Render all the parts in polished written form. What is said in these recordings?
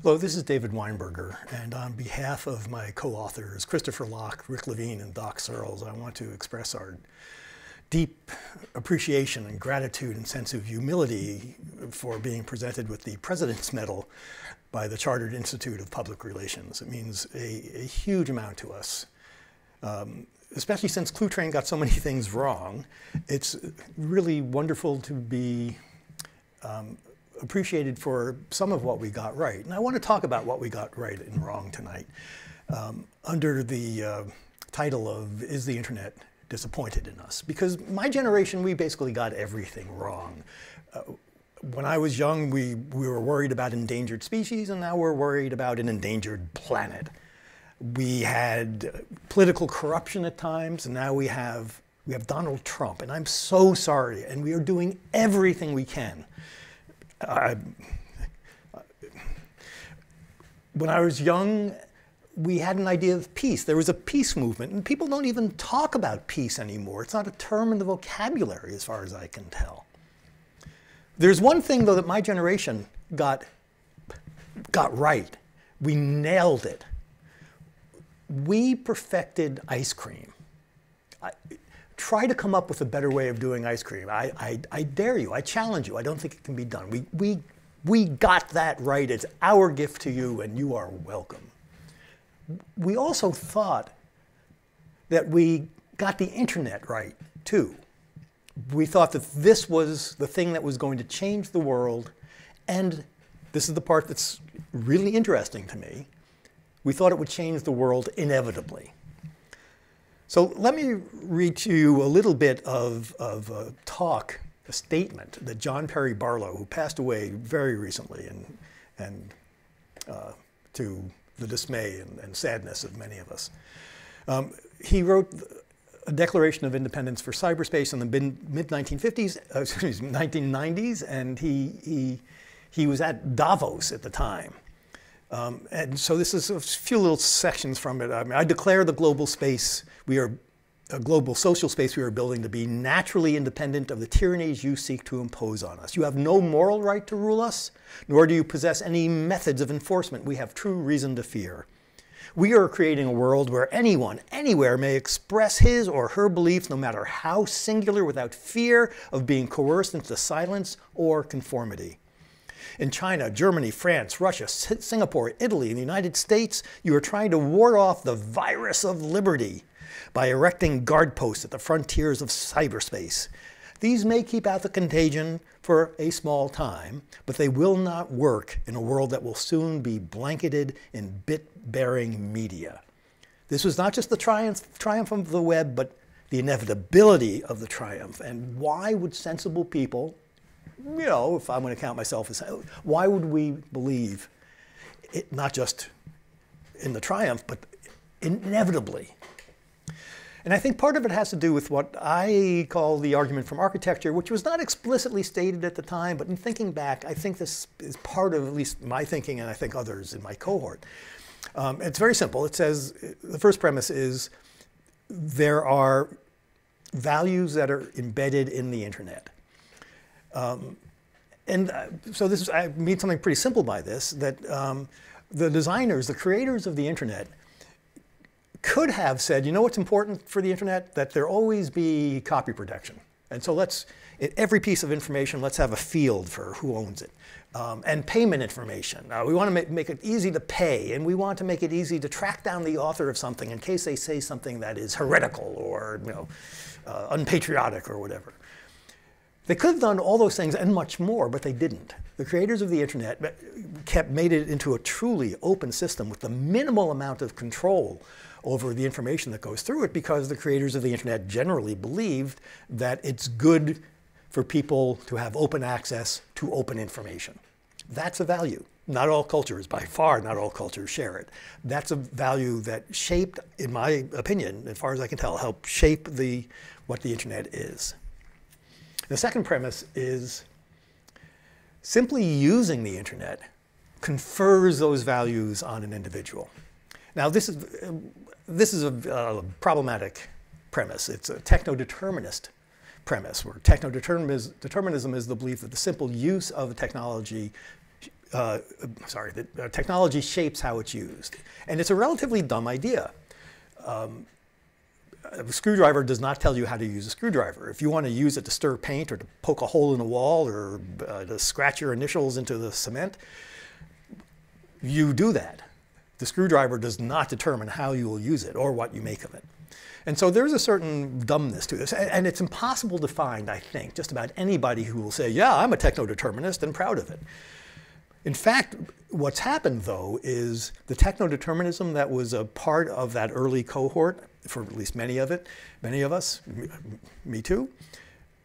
Hello, this is David Weinberger, and on behalf of my co-authors, Christopher Locke, Rick Levine, and Doc Searles, I want to express our deep appreciation and gratitude and sense of humility for being presented with the President's Medal by the Chartered Institute of Public Relations. It means a huge amount to us. Especially since Cluetrain got so many things wrong, it's really wonderful to be appreciated for some of what we got right. And I want to talk about what we got right and wrong tonight under the title of Is the Internet Disappointed in Us? Because my generation, we basically got everything wrong. When I was young, we were worried about endangered species, and now we're worried about an endangered planet. We had political corruption at times, and now we have Donald Trump, and I'm so sorry, and we are doing everything we can. When I was young, we had an idea of peace. There was a peace movement, and people don't even talk about peace anymore. It's not a term in the vocabulary, as far as I can tell. There's one thing, though, that my generation got right. We nailed it. We perfected ice cream. Try to come up with a better way of doing ice cream. I dare you, I challenge you. I don't think it can be done. We got that right. It's our gift to you, and you are welcome. We also thought that we got the internet right, too. We thought that this was the thing that was going to change the world, and this is the part that's really interesting to me. We thought it would change the world inevitably. So let me read to you a little bit of a talk, a statement that John Perry Barlow, who passed away very recently and to the dismay and sadness of many of us. He wrote a Declaration of Independence for cyberspace in the mid-1950s, 1990s, and he was at Davos at the time. And so this is a few little sections from it. I declare the global space a global social space we are building to be naturally independent of the tyrannies you seek to impose on us. You have no moral right to rule us, nor do you possess any methods of enforcement we have true reason to fear. We are creating a world where anyone, anywhere, may express his or her beliefs, no matter how singular, without fear of being coerced into silence or conformity. In China, Germany, France, Russia, Singapore, Italy, and the United States, you are trying to ward off the virus of liberty by erecting guard posts at the frontiers of cyberspace. These may keep out the contagion for a small time, but they will not work in a world that will soon be blanketed in bit-bearing media. This was not just the triumph of the web, but the inevitability of the triumph. And why would sensible people, you know, if I'm going to count myself as, why would we believe it, not just in the triumph, but inevitably? And I think part of it has to do with what I call the argument from architecture, which was not explicitly stated at the time, but in thinking back, I think this is part of at least my thinking, and I think others in my cohort. It's very simple. It says, the first premise is there are values that are embedded in the internet. So I mean something pretty simple by this, that the designers, the creators of the internet, could have said, you know what's important for the internet? That there always be copy protection. And so in every piece of information, let's have a field for who owns it. And payment information. We want to make it easy to pay, and we want to make it easy to track down the author of something in case they say something that is heretical or unpatriotic or whatever. They could have done all those things and much more, but they didn't. The creators of the internet made it into a truly open system with the minimal amount of control over the information that goes through it, because the creators of the internet generally believed that it's good for people to have open access to open information. That's a value. Not all cultures, by far not all cultures share it. That's a value that shaped, in my opinion, as far as I can tell, helped shape what the internet is. The second premise is simply using the internet confers those values on an individual. Now, this is a problematic premise. It's a techno-determinist premise, where techno-determinism is the belief that the simple use of a technology technology shapes how it's used. And it's a relatively dumb idea. A screwdriver does not tell you how to use a screwdriver. If you want to use it to stir paint or to poke a hole in a wall or to scratch your initials into the cement, you do that. The screwdriver does not determine how you will use it or what you make of it. And so there's a certain dumbness to this. And it's impossible to find, I think, just about anybody who will say, yeah, I'm a techno-determinist and proud of it. In fact, what's happened, though, is the techno-determinism that was a part of that early cohort, for at least many of us, me too,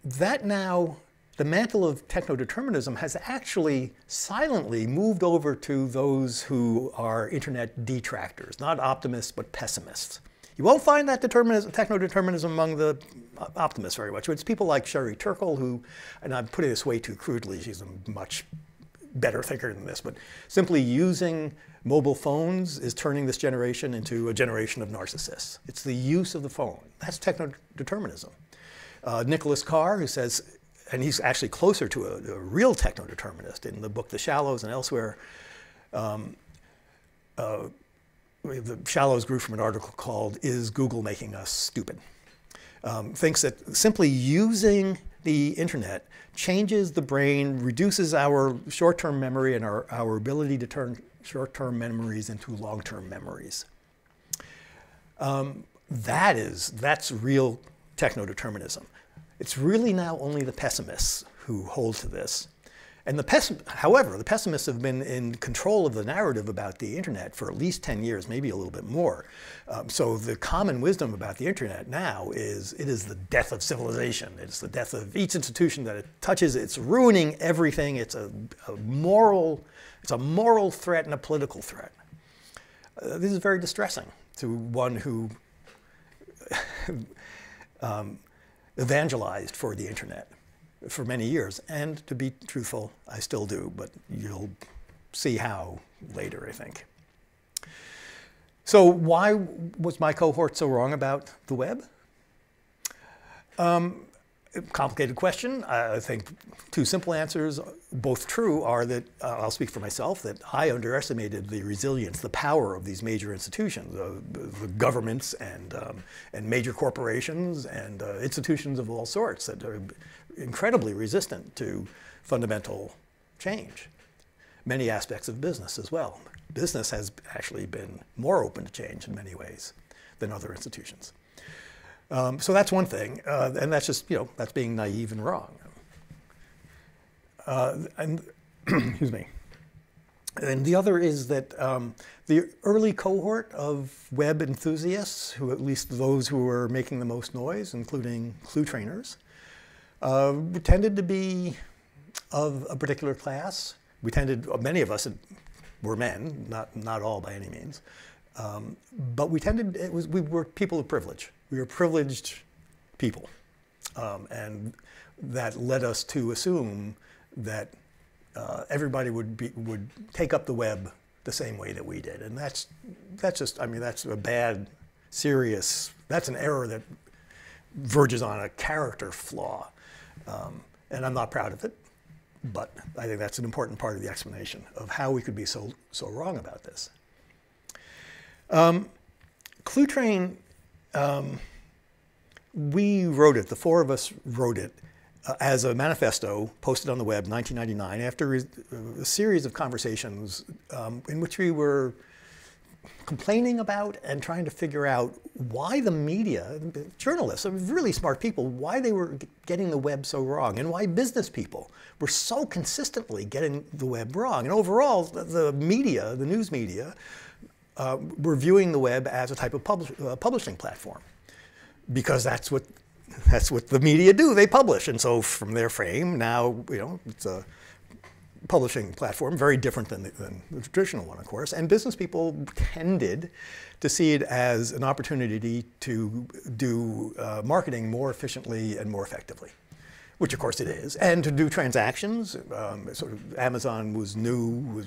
that now, the mantle of techno-determinism has actually silently moved over to those who are internet detractors, not optimists, but pessimists. You won't find that techno-determinism among the optimists very much. It's people like Sherry Turkle who, and I'm putting this way too crudely, she's a much better thinker than this, but simply using mobile phones is turning this generation into a generation of narcissists. It's the use of the phone. That's techno-determinism. Nicholas Carr, who says, and he's actually closer to a real techno-determinist in the book The Shallows and elsewhere. The Shallows grew from an article called "Is Google Making Us Stupid?" Thinks that simply using the internet changes the brain, reduces our short-term memory and our ability to turn short-term memories into long-term memories. That's real techno-determinism. It's really now only the pessimists who hold to this. And however, the pessimists have been in control of the narrative about the internet for at least 10 years, maybe a little bit more. So the common wisdom about the internet now is it is the death of civilization. It's the death of each institution that it touches. It's ruining everything. It's a moral threat and a political threat. This is very distressing to one who evangelized for the internet for many years. And to be truthful, I still do, but you'll see how later, I think. So why was my cohort so wrong about the web? Complicated question. I think two simple answers, both true, are that, I'll speak for myself, that I underestimated the resilience, the power of these major institutions, the governments and major corporations and institutions of all sorts that are incredibly resistant to fundamental change. Many aspects of business as well. Business has actually been more open to change in many ways than other institutions. So that's one thing, and that's just, that's being naive and wrong. Excuse me. And the other is that the early cohort of web enthusiasts, who at least those who were making the most noise, including clue trainers, tended to be of a particular class. Many of us were men, not all by any means, but we were people of privilege. We were privileged people, and that led us to assume that everybody would take up the web the same way that we did, and that's a bad, serious. That's an error that verges on a character flaw, and I'm not proud of it, but I think that's an important part of the explanation of how we could be so wrong about this. ClueTrain. We wrote it, the four of us wrote it as a manifesto posted on the web in 1999 after a series of conversations in which we were complaining about and trying to figure out why the media, journalists, really smart people, why they were getting the web so wrong and why business people were so consistently getting the web wrong. And overall, the media, the news media, were viewing the web as a type of publishing platform. Because that's what the media do. They publish, and so from their frame now, it's a publishing platform, very different than the traditional one, of course. And business people tended to see it as an opportunity to do marketing more efficiently and more effectively, which of course it is, and to do transactions. Sort of Amazon was new,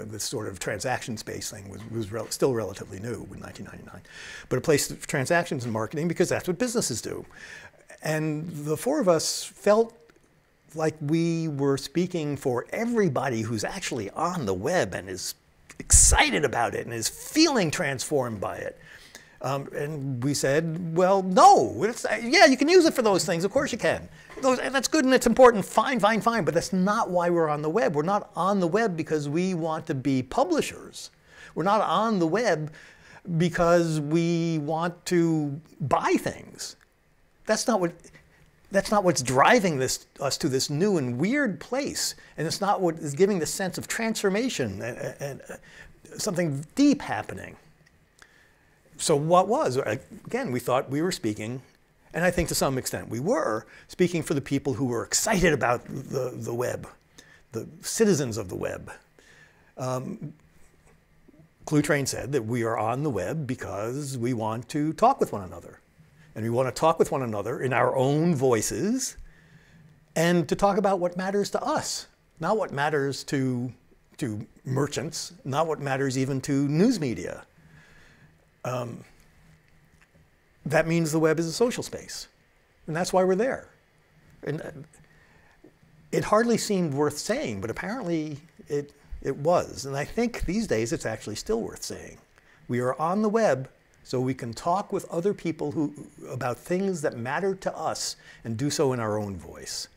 this sort of transaction-based thing was still relatively new in 1999, but a place for transactions and marketing because that's what businesses do. And the four of us felt like we were speaking for everybody who's actually on the web and is excited about it and is feeling transformed by it. And we said, well, no, yeah, you can use it for those things. Of course you can. That's good and it's important. Fine, fine, fine. But that's not why we're on the web. We're not on the web because we want to be publishers. We're not on the web because we want to buy things. That's not what's driving us to this new and weird place. And it's not what is giving the sense of transformation and something deep happening. So what was? Again, we thought we were speaking, and I think to some extent we were, speaking for the people who were excited about the web, the citizens of the web. Cluetrain said that we are on the web because we want to talk with one another. And we want to talk with one another in our own voices and to talk about what matters to us, not what matters to merchants, not what matters even to news media. That means the web is a social space. And that's why we're there. And it hardly seemed worth saying, but apparently it was. And I think these days it's actually still worth saying. We are on the web so we can talk with other people about things that matter to us and do so in our own voice.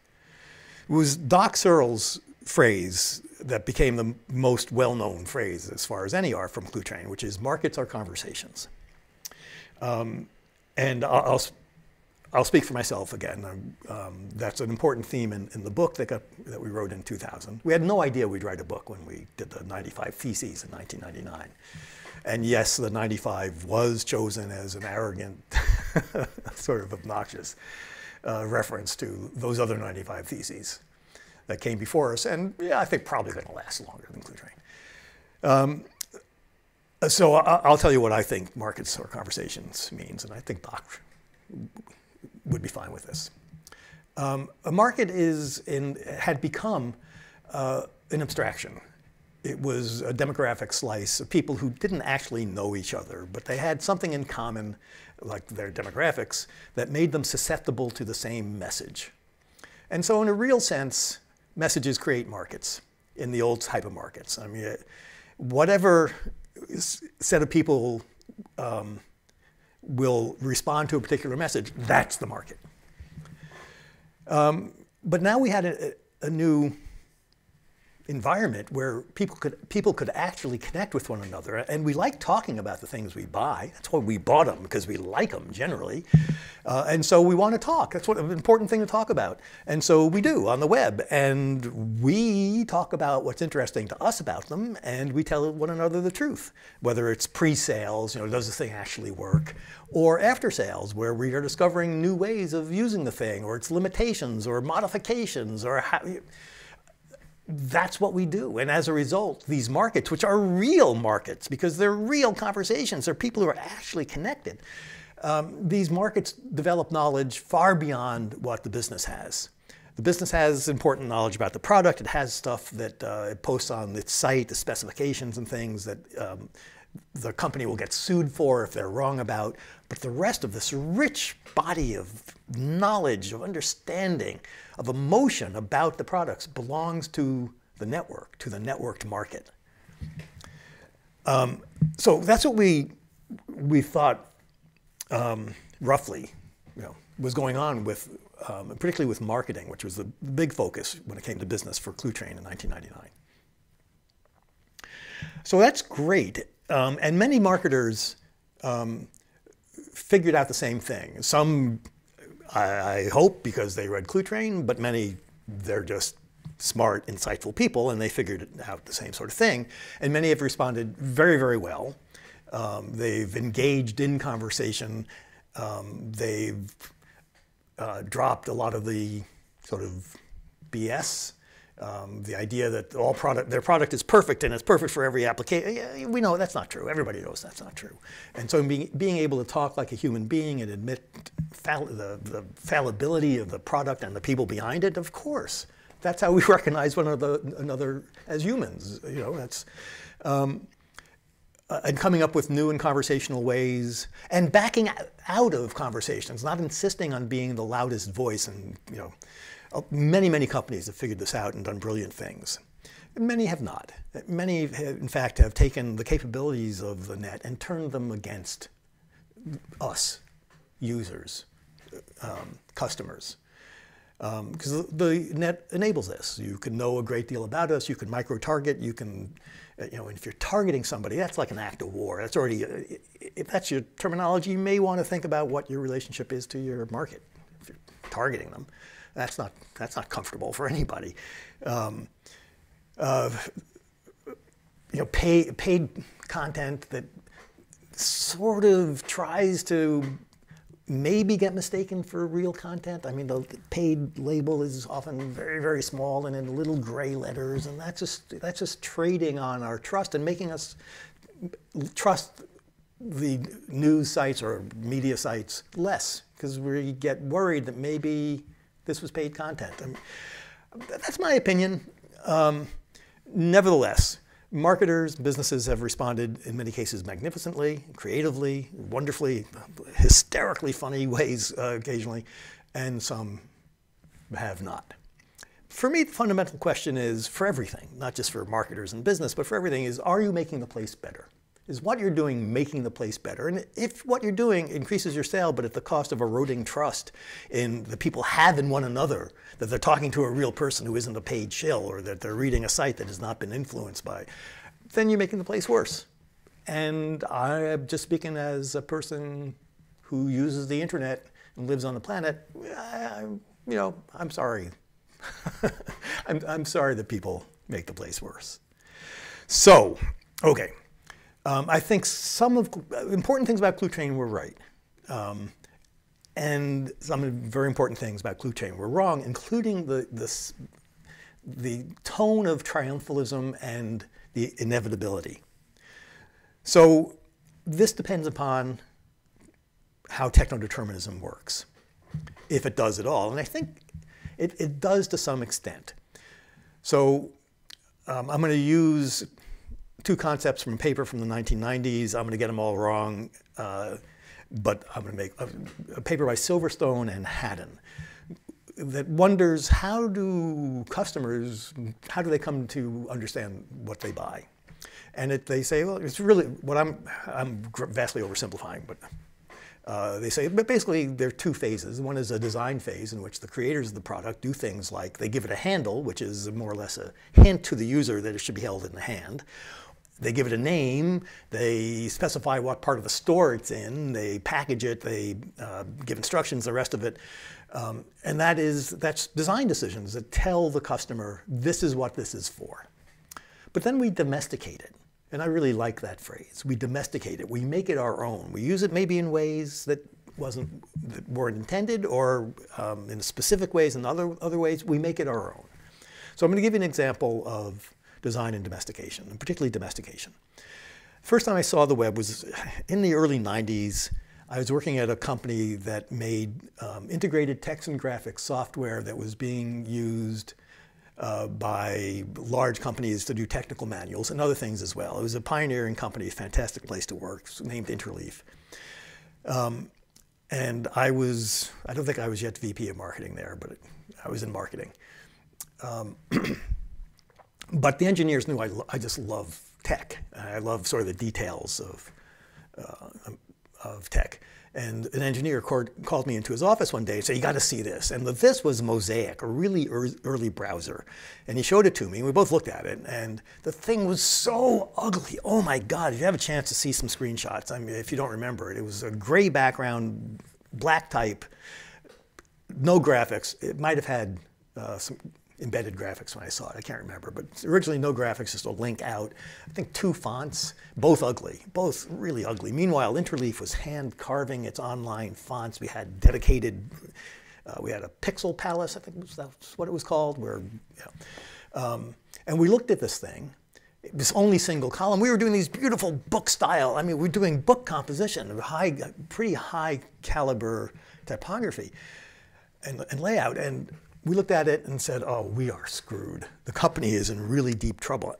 It was Doc Searle's phrase that became the most well-known phrase as far as any are from Cluetrain, which is markets are conversations. And I'll speak for myself again. That's an important theme in the book that we wrote in 2000. We had no idea we'd write a book when we did the 95 Theses in 1999. And yes, the 95 was chosen as an arrogant, sort of obnoxious reference to those other 95 Theses that came before us. And yeah, I think probably going to last longer than Cluetrain. So I'll tell you what I think markets or conversations means, and I think Doc would be fine with this. A market had become an abstraction. It was a demographic slice of people who didn't actually know each other, but they had something in common, like their demographics, that made them susceptible to the same message. And so in a real sense, messages create markets in the old type of markets. I mean, whatever set of people will respond to a particular message, that's the market. But now we had a new environment where people could actually connect with one another, and we like talking about the things we buy. That's why we bought them, because we like them generally, and so we want to talk. That's an important thing to talk about, and so we do on the web, and we talk about what's interesting to us about them, and we tell one another the truth, whether it's pre-sales, does the thing actually work, or after sales, where we are discovering new ways of using the thing, or its limitations, or modifications, or how. That's what we do. And as a result, these markets, which are real markets, because they're real conversations, they're people who are actually connected, these markets develop knowledge far beyond what the business has. The business has important knowledge about the product. It has stuff that it posts on its site, the specifications and things that the company will get sued for if they're wrong about. But the rest of this rich body of knowledge, of understanding, of emotion about the products belongs to the network, to the networked market. So that's what we thought roughly was going on with, particularly with marketing, which was the big focus when it came to business for Cluetrain in 1999. So that's great. And many marketers figured out the same thing. Some, I hope, because they read Cluetrain, but many, they're just smart, insightful people, and they figured out the same sort of thing. And many have responded very, very well. They've engaged in conversation. They've dropped a lot of the sort of BS. The idea that their product is perfect and it's perfect for every application. We know that's not true. Everybody knows that's not true. And so being able to talk like a human being and admit the fallibility of the product and the people behind it, of course. That's how we recognize one another as humans. That's and coming up with new and conversational ways and backing out of conversations, not insisting on being the loudest voice and Many, many companies have figured this out and done brilliant things. Many have not. Many, in fact, have taken the capabilities of the net and turned them against us, users, customers. Because the net enables this. You can know a great deal about us. You can micro-target. You can, and if you're targeting somebody, that's like an act of war. That's already, if that's your terminology, you may want to think about what your relationship is to your market. If you're targeting them, that's not comfortable for anybody. Paid content that sort of tries to maybe get mistaken for real content. I mean, the paid label is often very, very small and in little gray letters, and that's just trading on our trust and making us trust the news sites or media sites less, because we get worried that maybe this was paid content. I mean, that's my opinion. Nevertheless, marketers, businesses have responded in many cases magnificently, creatively, wonderfully, hysterically funny ways occasionally, and some have not. For me, the fundamental question is, for everything, not just for marketers and business, but for everything, is, are you making the place better? Is what you're doing making the place better? And if what you're doing increases your sale, but at the cost of eroding trust in the people have in one another, that they're talking to a real person who isn't a paid shill, or that they're reading a site that has not been influenced by, then you're making the place worse. And I am just speaking as a person who uses the internet and lives on the planet. I'm sorry. I'm sorry that people make the place worse. So, okay. I think some of important things about Clue Train were right. And some very important things about Clue Train were wrong, including the tone of triumphalism and the inevitability. So this depends upon how techno-determinism works, if it does at all. And I think it does to some extent. So I'm going to use two concepts from a paper from the 1990s. I'm going to get them all wrong, but I'm going to make a paper by Silverstone and Haddon that wonders, how do they come to understand what they buy? And they say, well, it's really, I'm vastly oversimplifying, but they say, but basically there are two phases. One is a design phase in which the creators of the product do things like they give it a handle, which is more or less a hint to the user that it should be held in the hand. They give it a name, they specify what part of the store it's in, they package it, they give instructions, the rest of it. And that's design decisions that tell the customer, this is what this is for. But then we domesticate it. And I really like that phrase. We domesticate it. We make it our own. We use it maybe in ways that weren't intended, or in specific ways, and other ways. We make it our own. So I'm going to give you an example of design and domestication, and particularly domestication. First time I saw the web was in the early 90s. I was working at a company that made integrated text and graphics software that was being used by large companies to do technical manuals and other things as well. It was a pioneering company, a fantastic place to work, named Interleaf. And I don't think I was yet VP of marketing there, but I was in marketing. But the engineers knew I just love tech. I love sort of the details of tech. And an engineer called me into his office one day and said, you got to see this. And this was Mosaic, a really early browser. And he showed it to me, and we both looked at it. And the thing was so ugly. Oh my God, if you have a chance to see some screenshots, I mean, if you don't remember it, it was a gray background, black type, no graphics. It might have had some embedded graphics when I saw it. I can't remember, but originally no graphics, just a link out. I think 2 fonts, both ugly, both really ugly. Meanwhile, Interleaf was hand carving its online fonts. We had dedicated, we had a pixel palace, I think that's what it was called, where, and we looked at this thing, this only single column. We were doing these beautiful book style. I mean, we're doing book composition, pretty high caliber typography and layout. And we looked at it and said, oh, we are screwed. The company is in really deep trouble.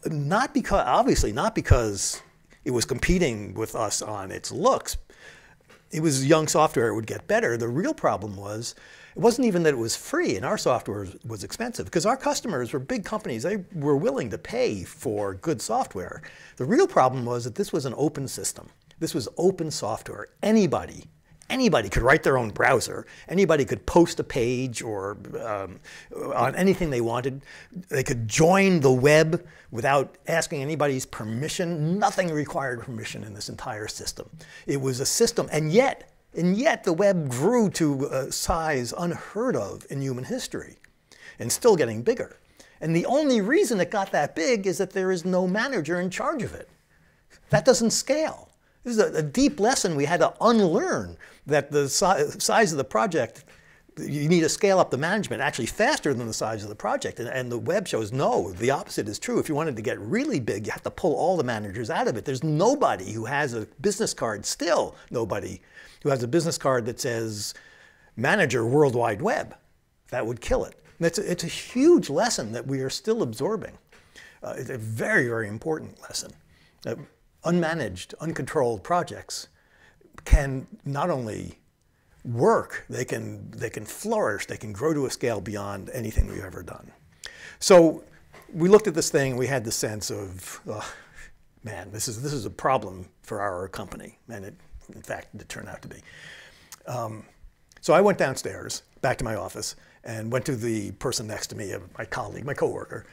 Obviously not because it was competing with us on its looks. it was young software, it would get better. The real problem was, it wasn't even that it was free and our software was expensive, because our customers were big companies. They were willing to pay for good software. The real problem was that this was an open system. This was open software. Anybody could write their own browser. Anybody could post a page or on anything they wanted. They could join the web without asking anybody's permission. Nothing required permission in this entire system. It was a system, and yet the web grew to a size unheard of in human history, and still getting bigger. And the only reason it got that big is that there is no manager in charge of it. That doesn't scale. This is a deep lesson we had to unlearn, that the size of the project, you need to scale up the management actually faster than the size of the project. And the web shows no, the opposite is true. If you wanted to get really big, you have to pull all the managers out of it. There's nobody who has a business card, still nobody who has a business card that says manager World Wide Web. That would kill it. And it's a huge lesson that we are still absorbing. It's a very, very important lesson. Unmanaged, uncontrolled projects can not only work, they can flourish, they can grow to a scale beyond anything we've ever done. So we looked at this thing and we had the sense of, man, this is a problem for our company. And it, in fact, it turned out to be. So I went downstairs, back to my office, and went to the person next to me, my colleague, my coworker,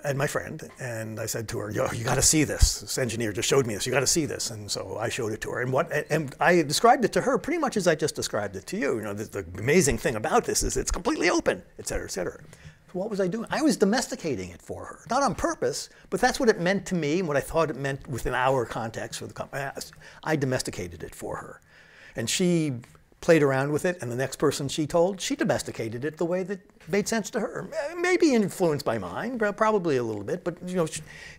and my friend, and I said to her, "Yo, you got to see this. This engineer just showed me this. You got to see this." And so I showed it to her, and I described it to her pretty much as I just described it to you. You know, the amazing thing about this is it's completely open, et cetera, et cetera. So what was I doing? I was domesticating it for her, not on purpose, but that's what it meant to me, and what I thought it meant within our context for the company. I domesticated it for her, and she played around with it, and the next person she told, she domesticated it the way that made sense to her. Maybe influenced by mine, probably a little bit, but you know,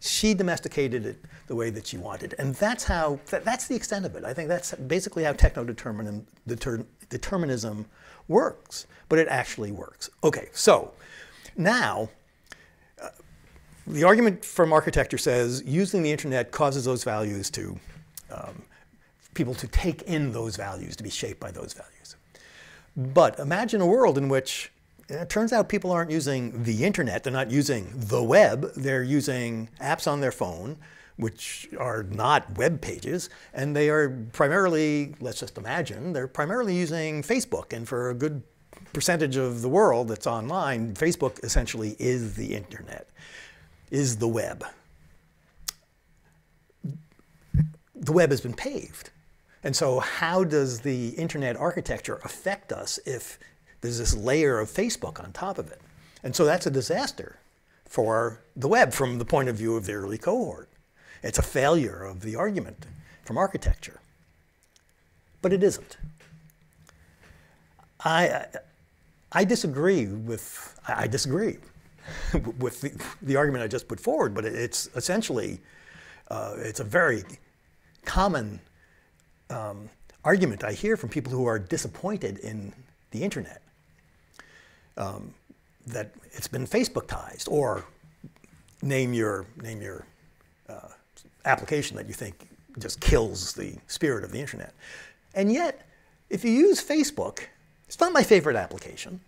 she domesticated it the way that she wanted. And that's the extent of it. I think that's basically how techno-determinism works, but it actually works. Okay, so now, the argument from architecture says using the internet causes those values to people to take in those values, to be shaped by those values. But imagine a world in which it turns out people aren't using the internet, they're not using the web, they're using apps on their phone, which are not web pages, and they are primarily, let's just imagine, they're primarily using Facebook, and for a good percentage of the world that's online, Facebook essentially is the internet, is the web. The web has been paved. And so how does the internet architecture affect us if there's this layer of Facebook on top of it? And so that's a disaster for the web from the point of view of the early cohort. It's a failure of the argument from architecture. But it isn't. I disagree with the argument I just put forward, but it's essentially, it's a very common argument I hear from people who are disappointed in the internet, that it's been Facebookized, or name your application that you think just kills the spirit of the internet. And yet, if you use Facebook, it's not my favorite application.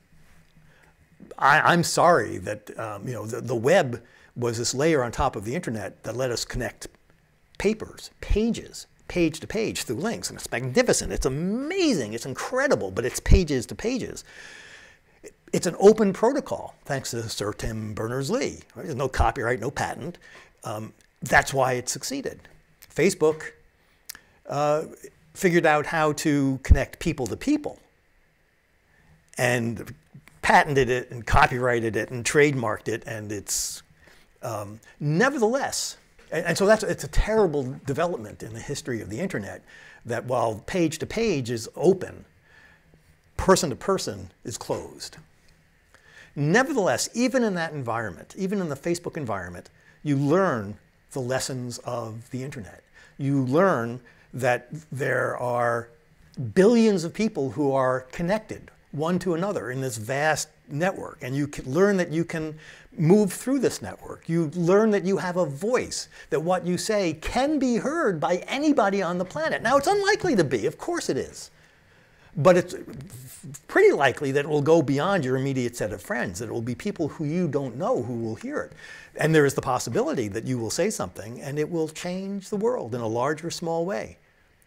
I'm sorry that you know, the web was this layer on top of the internet that let us connect papers, pages, page to page through links, and it's magnificent, it's amazing, it's incredible, but it's pages to pages. It's an open protocol, thanks to Sir Tim Berners-Lee. There's no copyright, no patent. That's why it succeeded. Facebook figured out how to connect people to people, and patented it, and copyrighted it, and trademarked it, and it's nevertheless. And so it's a terrible development in the history of the internet, that while page to page is open, person to person is closed. Nevertheless, even in that environment, even in the Facebook environment, you learn the lessons of the internet. You learn that there are billions of people who are connected one to another in this vast network. And you can learn that you can move through this network. You learn that you have a voice, that what you say can be heard by anybody on the planet. Now, it's unlikely to be, of course it is. But it's pretty likely that it will go beyond your immediate set of friends, that it will be people who you don't know who will hear it. And there is the possibility that you will say something and it will change the world in a large or small way.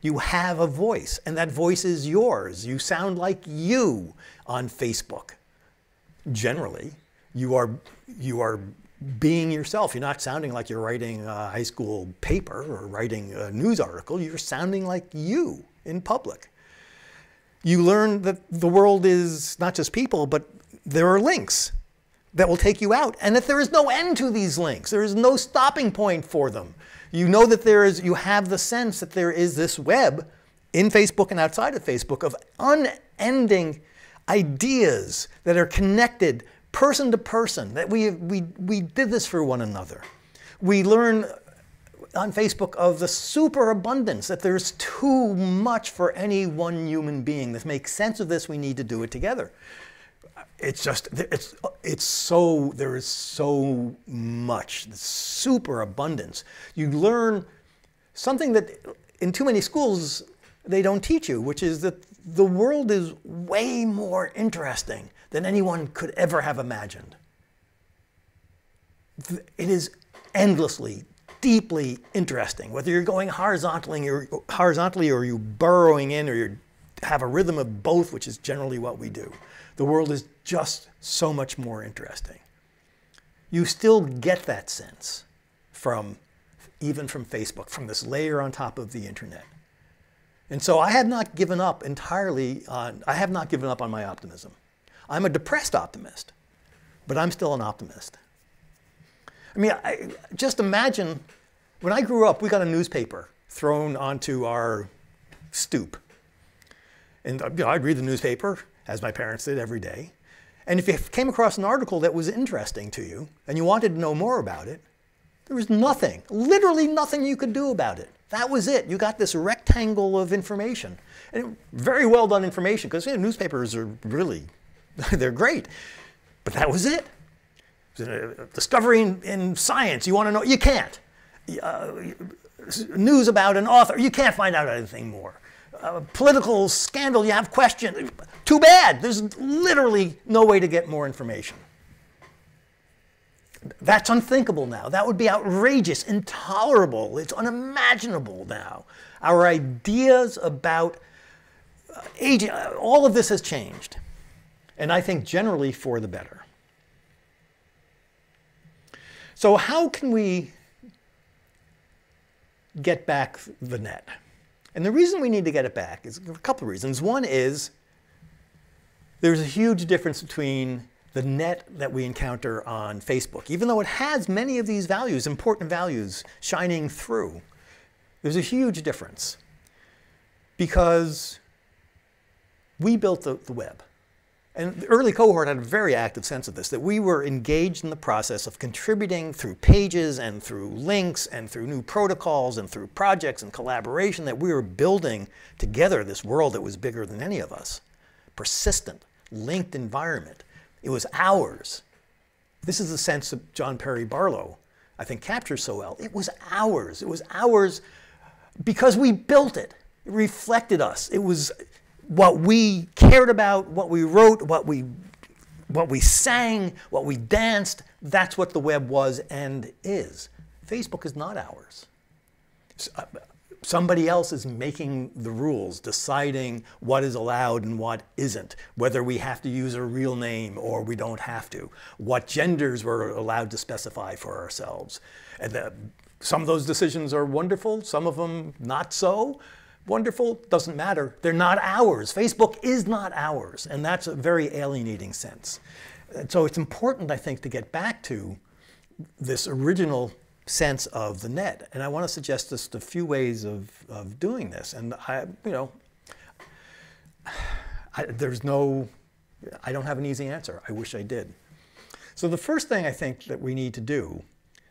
You have a voice, and that voice is yours. You sound like you on Facebook. Generally, you are being yourself. You're not sounding like you're writing a high school paper or writing a news article. You're sounding like you in public. You learn that the world is not just people, but there are links that will take you out, and that there is no end to these links. There is no stopping point for them. You know that you have the sense that there is this web in Facebook and outside of Facebook of unending ideas that are connected person to person, that we did this for one another. We learn on Facebook of the superabundance, that there's too much for any one human being. To make sense of this, we need to do it together. It's just, there is so much, superabundance. You learn something that in too many schools they don't teach you, which is that the world is way more interesting than anyone could ever have imagined. It is endlessly, deeply interesting. Whether you're going horizontally or you're burrowing in, or you have a rhythm of both, which is generally what we do. The world is just so much more interesting. You still get that sense even from Facebook, from this layer on top of the internet. And so I have not given up entirely on, I have not given up on my optimism. I'm a depressed optimist, but I'm still an optimist. I mean, just imagine, when I grew up, we got a newspaper thrown onto our stoop. And I'd read the newspaper, as my parents did, every day. And if you came across an article that was interesting to you, and you wanted to know more about it, there was nothing, literally nothing you could do about it. That was it. You got this rectangle of information. And very well done information, because newspapers are really, they're great. But that was it. Discovery in science, you want to know, you can't. News about an author, you can't find out anything more. Political scandal, you have questions. Too bad. There's literally no way to get more information. That's unthinkable now. That would be outrageous, intolerable. It's unimaginable now. Our ideas about aging, all of this has changed. And I think generally for the better. So how can we get back the net? And the reason we need to get it back is a couple of reasons. One is there's a huge difference between the net that we encounter on Facebook. Even though it has many of these values, important values, shining through, there's a huge difference. Because we built the web. And the early cohort had a very active sense of this, that we were engaged in the process of contributing through pages and through links and through new protocols and through projects and collaboration, that we were building together this world that was bigger than any of us. Persistent, linked environment. It was ours. This is the sense that John Perry Barlow, I think, captures so well. It was ours. It was ours because we built it. It reflected us. It was what we cared about, what we wrote, what we sang, what we danced. That's what the web was and is. Facebook is not ours. Somebody else is making the rules, deciding what is allowed and what isn't, whether we have to use a real name or we don't have to, what genders we're allowed to specify for ourselves. And some of those decisions are wonderful, some of them not so wonderful. Doesn't matter. They're not ours. Facebook is not ours, and that's a very alienating sense. And so it's important, I think, to get back to this original sense of the net. And I want to suggest just a few ways of doing this. And I don't have an easy answer. I wish I did. So the first thing I think that we need to do,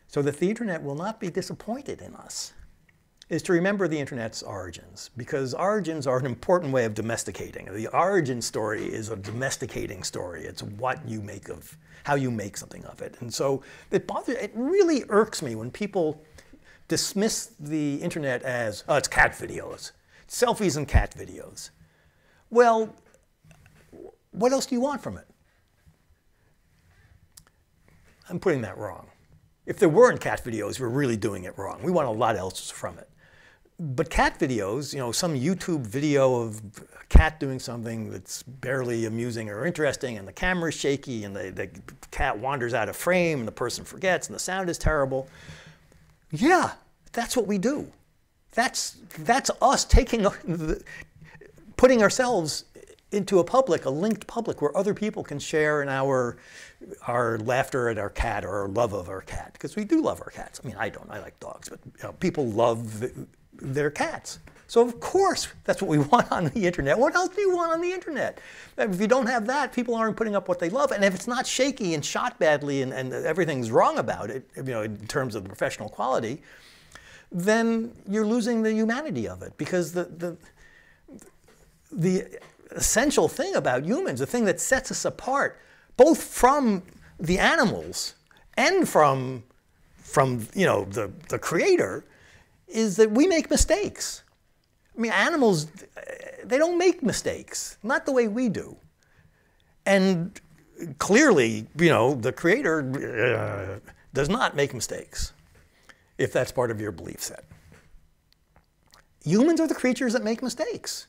so that the internet will not be disappointed in us, is to remember the internet's origins, because origins are an important way of domesticating. The origin story is a domesticating story. It's what you make of, how you make something of it. And so it really irks me when people dismiss the internet as, oh, it's cat videos, selfies and cat videos. Well, what else do you want from it? I'm putting that wrong. If there weren't cat videos, we're really doing it wrong. We want a lot else from it. But cat videos, you know, some YouTube video of a cat doing something that's barely amusing or interesting, and the camera's shaky, and the cat wanders out of frame, and the person forgets, and the sound is terrible. Yeah, that's what we do. That's us putting ourselves into a public, a linked public, where other people can share in our laughter at our cat or our love of our cat. Because we do love our cats. I mean, I don't. I like dogs, but you know, people love their cats. So of course, that's what we want on the internet. What else do you want on the internet? If you don't have that, people aren't putting up what they love. And if it's not shaky and shot badly and everything's wrong about it, you know, in terms of the professional quality, then you're losing the humanity of it. Because the essential thing about humans, the thing that sets us apart, both from the animals and from you know, the creator, is that we make mistakes. I mean, animals, they don't make mistakes, not the way we do. And clearly, you know, the creator does not make mistakes, if that's part of your belief set. Humans are the creatures that make mistakes.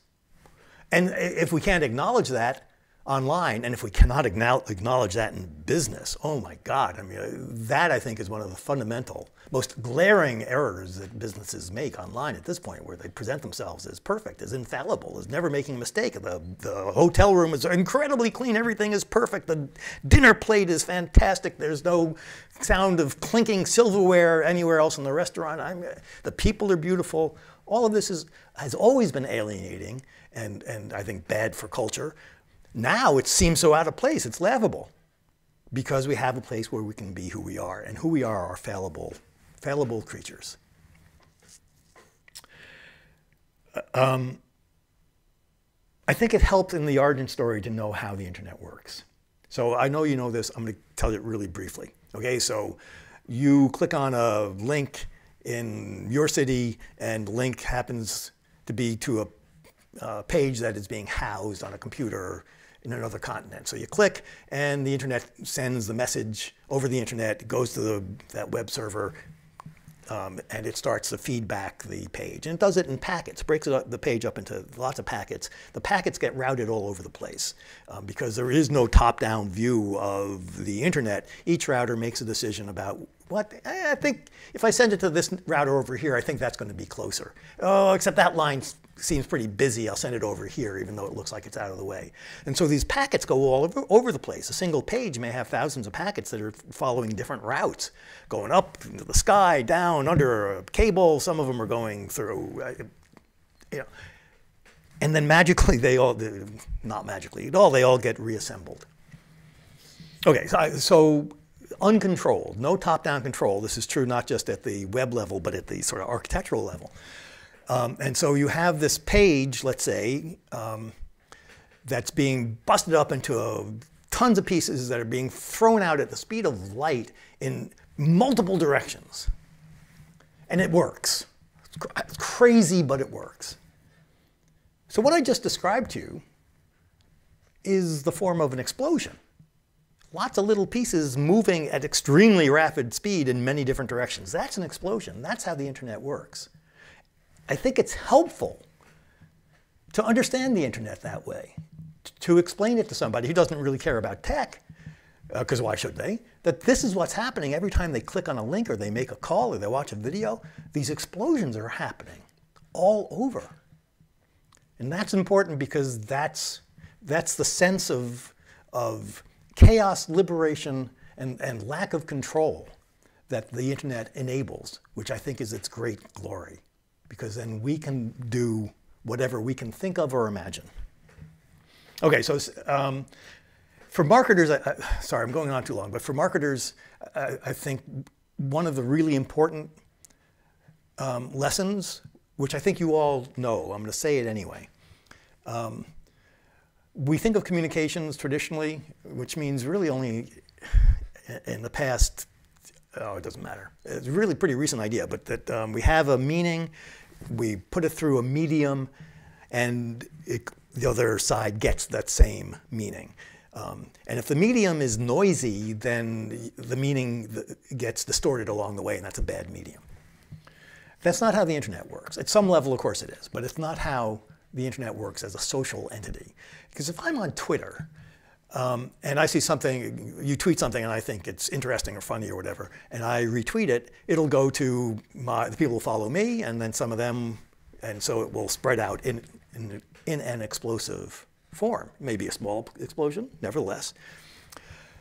And if we can't acknowledge that online, and if we cannot acknowledge that in business, oh my God, I mean, that I think is one of the fundamental, most glaring errors that businesses make online at this point, where they present themselves as perfect, as infallible, as never making a mistake. The hotel room is incredibly clean, everything is perfect, the dinner plate is fantastic, there's no sound of clinking silverware anywhere else in the restaurant, the people are beautiful. All of this has always been alienating and I think bad for culture. Now it seems so out of place, it's laughable, because we have a place where we can be who we are, and who we are fallible creatures. I think it helped in the origin story to know how the internet works. So I know you know this, I'm going to tell it really briefly. Okay, so you click on a link in your city, and the link happens to be to a page that is being housed on a computer in another continent. So you click, and the internet sends the message over the internet, it goes to that web server, and it starts to feedback the page. And it does it in packets, breaks the page up into lots of packets. The packets get routed all over the place because there is no top-down view of the internet. Each router makes a decision about what, I think if I send it to this router over here, I think that's going to be closer. Oh, except that line seems pretty busy, I'll send it over here, even though it looks like it's out of the way. And so these packets go all over the place. A single page may have thousands of packets that are following different routes, going up into the sky, down, under a cable. Some of them are going through, you know. And then magically, not magically at all, they all get reassembled. Okay, so uncontrolled, no top-down control. This is true not just at the web level, but at the sort of architectural level. And so you have this page, let's say, that's being busted up into tons of pieces that are being thrown out at the speed of light in multiple directions. And it works. It's crazy, but it works. So what I just described to you is the form of an explosion. Lots of little pieces moving at extremely rapid speed in many different directions. That's an explosion. That's how the internet works. I think it's helpful to understand the internet that way, to explain it to somebody who doesn't really care about tech, because why should they? That this is what's happening every time they click on a link or they make a call or they watch a video. These explosions are happening all over. And that's important because that's the sense of chaos, liberation, and lack of control that the internet enables, which I think is its great glory. Because then we can do whatever we can think of or imagine. Okay, so for marketers, sorry, I'm going on too long, but for marketers, I think one of the really important lessons, which I think you all know. I'm going to say it anyway. We think of communications traditionally, which means really only in the past, oh, it doesn't matter. It's a really pretty recent idea, but that we have a meaning, we put it through a medium, and the other side gets that same meaning. And if the medium is noisy, then the meaning gets distorted along the way, and that's a bad medium. That's not how the internet works. At some level, of course it is, but it's not how the internet works as a social entity. Because if I'm on Twitter, and I see something, you tweet something and I think it's interesting or funny or whatever, and I retweet it, it'll go to the people who follow me, and then some of them, and so it will spread out in an explosive form. Maybe a small explosion, nevertheless.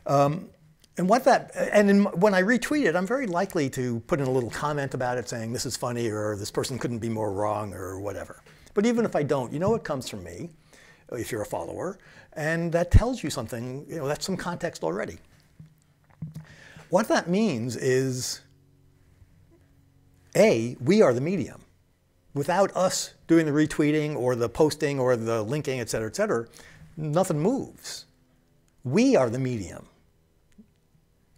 When I retweet it, I'm very likely to put in a little comment about it saying this is funny or this person couldn't be more wrong or whatever. But even if I don't, you know it comes from me, if you're a follower, and that tells you something, you know, that's some context already. What that means is, A, we are the medium. Without us doing the retweeting or the posting or the linking, et cetera, nothing moves. We are the medium.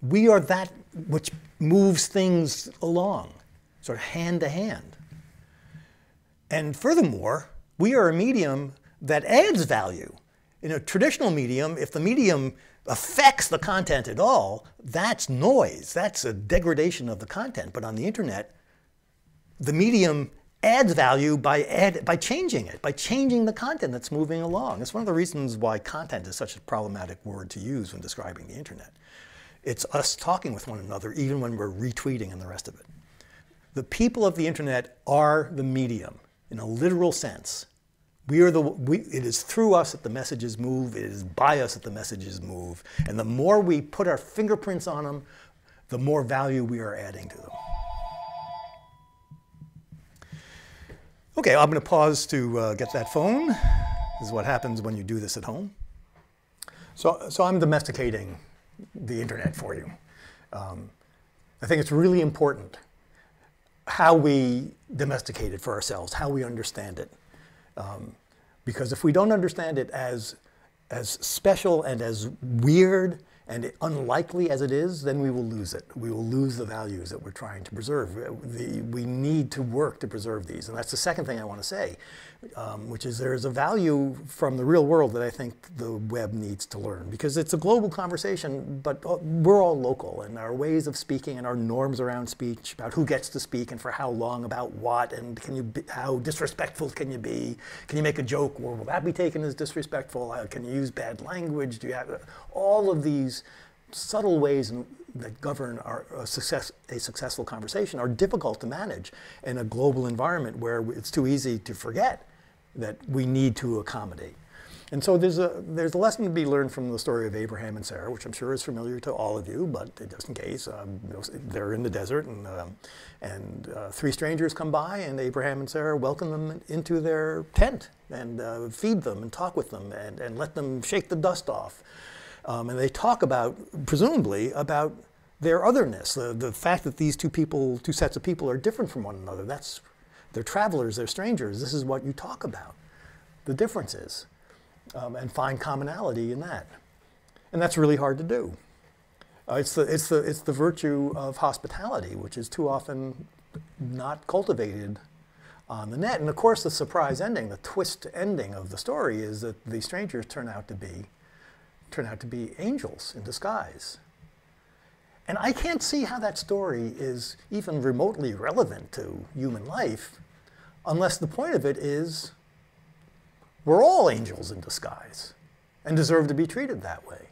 We are that which moves things along, sort of hand to hand. And furthermore, we are a medium that adds value. In a traditional medium, if the medium affects the content at all, that's noise. That's a degradation of the content. But on the internet, the medium adds value by changing it, by changing the content that's moving along. It's one of the reasons why content is such a problematic word to use when describing the internet. It's us talking with one another, even when we're retweeting and the rest of it. The people of the internet are the medium, in a literal sense. It is through us that the messages move. It is by us that the messages move. And the more we put our fingerprints on them, the more value we are adding to them. Okay, I'm going to pause to get that phone. This is what happens when you do this at home. So I'm domesticating the internet for you. I think it's really important how we domesticate it for ourselves, how we understand it. Because if we don't understand it as special and as weird and unlikely as it is, then we will lose it. We will lose the values that we're trying to preserve. We need to work to preserve these. And that's the second thing I want to say, which is there's a value from the real world that I think the web needs to learn. Because it's a global conversation, but we're all local. And our ways of speaking and our norms around speech, about who gets to speak and for how long, about what, and how disrespectful can you be? Can you make a joke? Or will that be taken as disrespectful? Can you use bad language? Do you have all of these subtle ways that govern a successful conversation are difficult to manage in a global environment where it's too easy to forget that we need to accommodate. And so there's a lesson to be learned from the story of Abraham and Sarah, which I'm sure is familiar to all of you, but just in case, they're in the desert and three strangers come by and Abraham and Sarah welcome them into their tent and feed them and talk with them and let them shake the dust off. And they talk about, presumably, about their otherness, the fact that these two sets of people are different from one another. They're travelers, they're strangers. This is what you talk about, the differences, and find commonality in that. And that's really hard to do. It's the virtue of hospitality, which is too often not cultivated on the net. And of course, the surprise ending, the twist ending of the story is that the strangers turn out to be angels in disguise. And I can't see how that story is even remotely relevant to human life unless the point of it is we're all angels in disguise and deserve to be treated that way.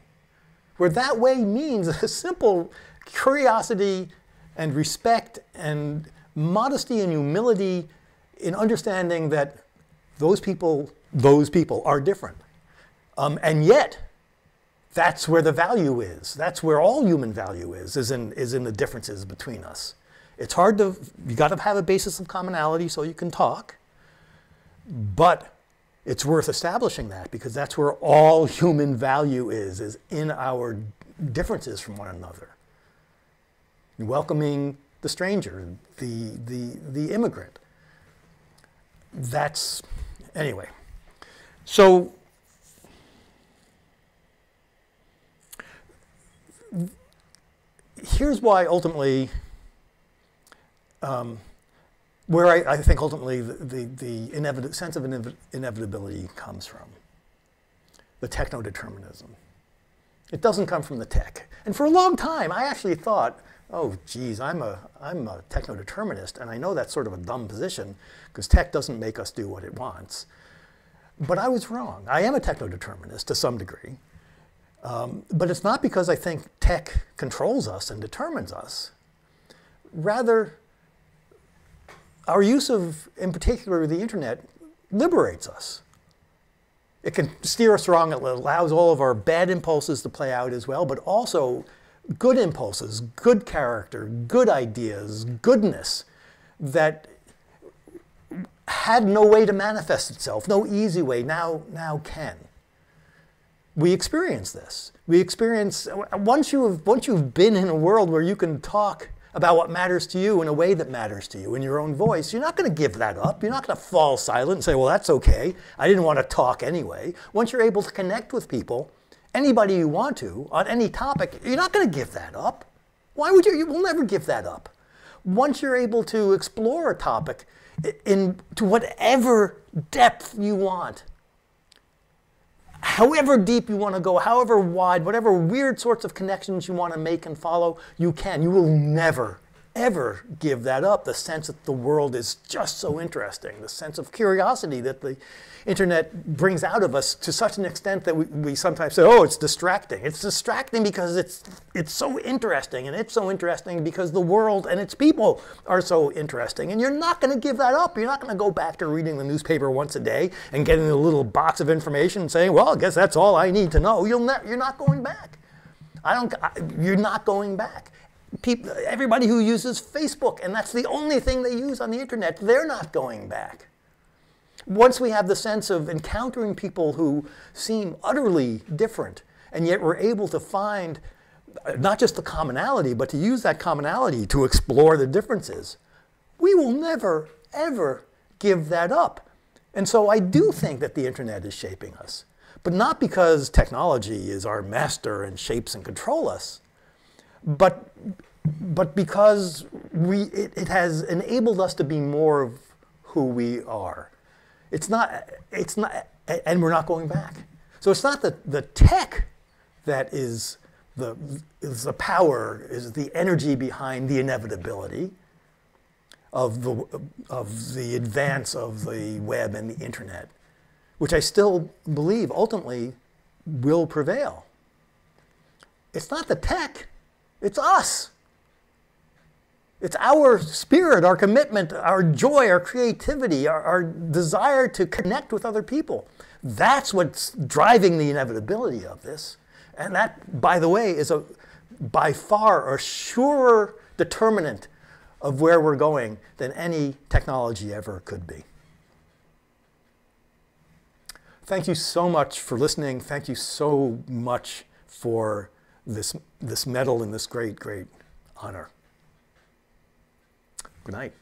Where that way means a simple curiosity and respect and modesty and humility in understanding that those people are different. And yet, that's where the value is. That's where all human value is in the differences between us. It's hard you got to have a basis of commonality so you can talk, but it's worth establishing that because that's where all human value is in our differences from one another. Welcoming the stranger, the immigrant. That's, anyway. So here's why ultimately, where I think ultimately the sense of inevitability comes from. The techno-determinism. It doesn't come from the tech. And for a long time, I actually thought, oh, geez, I'm a techno-determinist, and I know that's sort of a dumb position, because tech doesn't make us do what it wants. But I was wrong. I am a techno-determinist to some degree. But it's not because I think tech controls us and determines us. Rather, our use of, in particular, the internet liberates us. It can steer us wrong. It allows all of our bad impulses to play out as well, but also good impulses, good character, good ideas, goodness that had no way to manifest itself, no easy way, now can. We experience this. We experience, once you've been in a world where you can talk about what matters to you in a way that matters to you in your own voice, you're not going to give that up. You're not going to fall silent and say, well, that's okay. I didn't want to talk anyway. Once you're able to connect with people, anybody you want to, on any topic, you're not going to give that up. Why would you? You will never give that up. Once you're able to explore a topic to whatever depth you want, however deep you want to go, however wide, whatever weird sorts of connections you want to make and follow, you can. You will never, ever give that up. The sense that the world is just so interesting, the sense of curiosity that the internet brings out of us to such an extent that we sometimes say, oh, it's distracting. It's distracting because it's so interesting, and it's so interesting because the world and its people are so interesting. And you're not going to give that up. You're not going to go back to reading the newspaper once a day and getting a little box of information and saying, well, I guess that's all I need to know. You're not going back. You're not going back. Everybody who uses Facebook, and that's the only thing they use on the internet, they're not going back. Once we have the sense of encountering people who seem utterly different, and yet we're able to find not just the commonality, but to use that commonality to explore the differences, we will never, ever give that up. And so I do think that the internet is shaping us, but not because technology is our master and shapes and control us, but because it has enabled us to be more of who we are. It's not, and we're not going back. So it's not the tech that is the power, is the energy behind the inevitability of the advance of the web and the internet, which I still believe ultimately will prevail. It's not the tech, it's us. It's our spirit, our commitment, our joy, our creativity, our desire to connect with other people. That's what's driving the inevitability of this. And that, by the way, is by far a surer determinant of where we're going than any technology ever could be. Thank you so much for listening. Thank you so much for this medal and this great, great honor. Good night.